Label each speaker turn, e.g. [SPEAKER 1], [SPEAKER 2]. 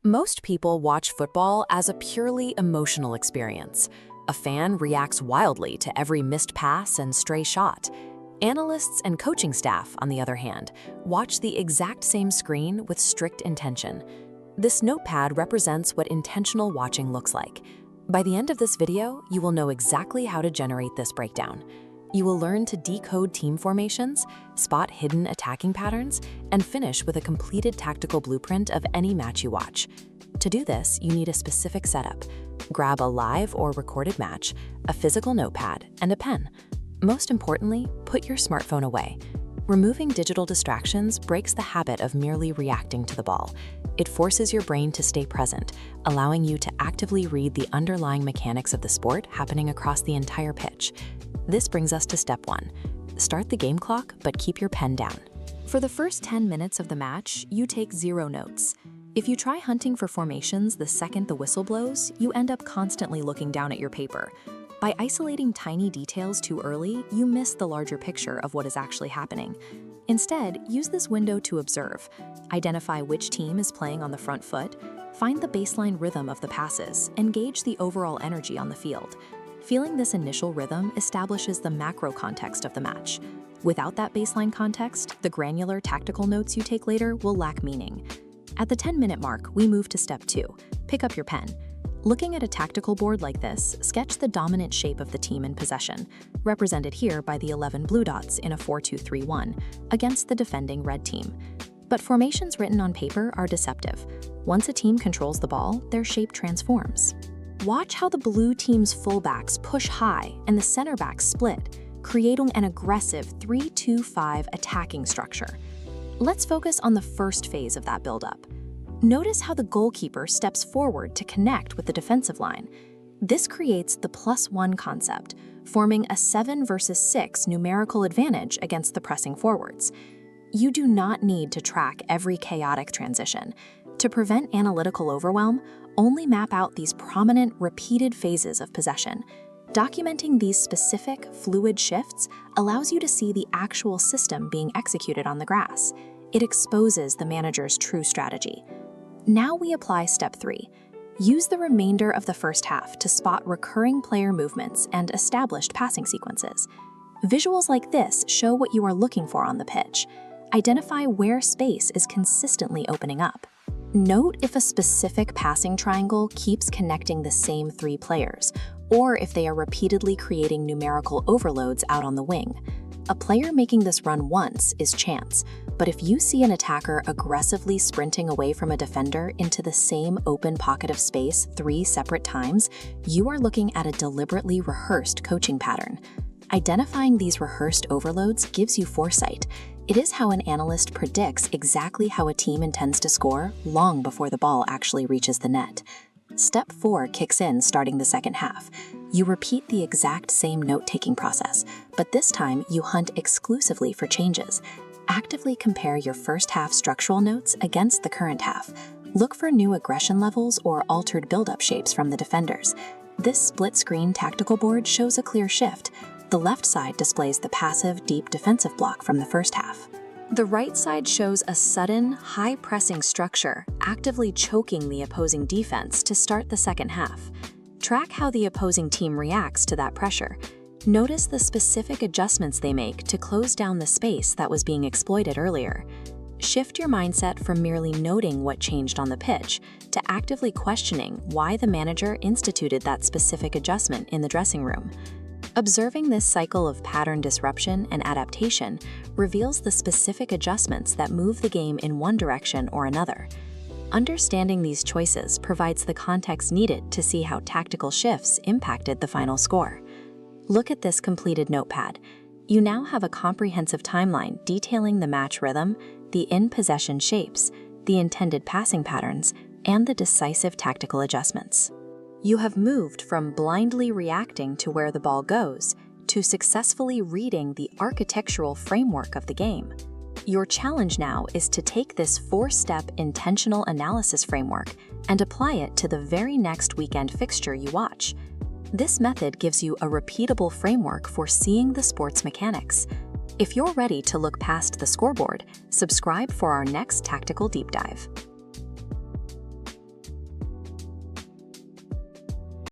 [SPEAKER 1] Most people watch football as a purely emotional experience. A fan reacts wildly to every missed pass and stray shot. Analysts and coaching staff, on the other hand, watch the exact same screen with strict intention. This notepad represents what intentional watching looks like. By the end of this video, you will know exactly how to generate this breakdown. You will learn to decode team formations, spot hidden attacking patterns, and finish with a completed tactical blueprint of any match you watch. To do this, you need a specific setup. Grab a live or recorded match, a physical notepad, and a pen. Most importantly, put your smartphone away. Removing digital distractions breaks the habit of merely reacting to the ball. It forces your brain to stay present, allowing you to actively read the underlying mechanics of the sport happening across the entire pitch. This brings us to step 1. Start the game clock, but keep your pen down. For the first 10 minutes of the match, you take 0 notes. If you try hunting for formations the second the whistle blows, you end up constantly looking down at your paper. By isolating tiny details too early, you miss the larger picture of what is actually happening. Instead, use this window to observe. Identify which team is playing on the front foot, find the baseline rhythm of the passes, and gauge the overall energy on the field. Feeling this initial rhythm establishes the macro context of the match. Without that baseline context, the granular tactical notes you take later will lack meaning. At the 10-minute mark, we move to step 2. Pick up your pen. Looking at a tactical board like this, sketch the dominant shape of the team in possession, represented here by the 11 blue dots in a 4-2-3-1, against the defending red team. But formations written on paper are deceptive. Once a team controls the ball, their shape transforms. Watch how the blue team's fullbacks push high and the center backs split, creating an aggressive 3-2-5 attacking structure. Let's focus on the first phase of that buildup. Notice how the goalkeeper steps forward to connect with the defensive line. This creates the +1 concept, forming a 7 versus 6 numerical advantage against the pressing forwards. You do not need to track every chaotic transition. To prevent analytical overwhelm, only map out these prominent, repeated phases of possession. Documenting these specific, fluid shifts allows you to see the actual system being executed on the grass. It exposes the manager's true strategy. Now we apply step 3. Use the remainder of the first half to spot recurring player movements and established passing sequences. Visuals like this show what you are looking for on the pitch. Identify where space is consistently opening up. Note if a specific passing triangle keeps connecting the same 3 players, or if they are repeatedly creating numerical overloads out on the wing. A player making this run once is chance, but if you see an attacker aggressively sprinting away from a defender into the same open pocket of space 3 separate times, you are looking at a deliberately rehearsed coaching pattern. Identifying these rehearsed overloads gives you foresight. It is how an analyst predicts exactly how a team intends to score long before the ball actually reaches the net. Step 4 kicks in starting the second half. You repeat the exact same note-taking process, but this time you hunt exclusively for changes. Actively compare your first half structural notes against the current half. Look for new aggression levels or altered build-up shapes from the defenders. This split-screen tactical board shows a clear shift. The left side displays the passive, deep defensive block from the first half. The right side shows a sudden, high-pressing structure, actively choking the opposing defense to start the second half. Track how the opposing team reacts to that pressure. Notice the specific adjustments they make to close down the space that was being exploited earlier. Shift your mindset from merely noting what changed on the pitch to actively questioning why the manager instituted that specific adjustment in the dressing room. Observing this cycle of pattern disruption and adaptation reveals the specific adjustments that move the game in one direction or another. Understanding these choices provides the context needed to see how tactical shifts impacted the final score. Look at this completed notepad. You now have a comprehensive timeline detailing the match rhythm, the in-possession shapes, the intended passing patterns, and the decisive tactical adjustments. You have moved from blindly reacting to where the ball goes to successfully reading the architectural framework of the game. Your challenge now is to take this 4-step intentional analysis framework and apply it to the very next weekend fixture you watch. This method gives you a repeatable framework for seeing the sport's mechanics. If you're ready to look past the scoreboard, subscribe for our next tactical deep dive.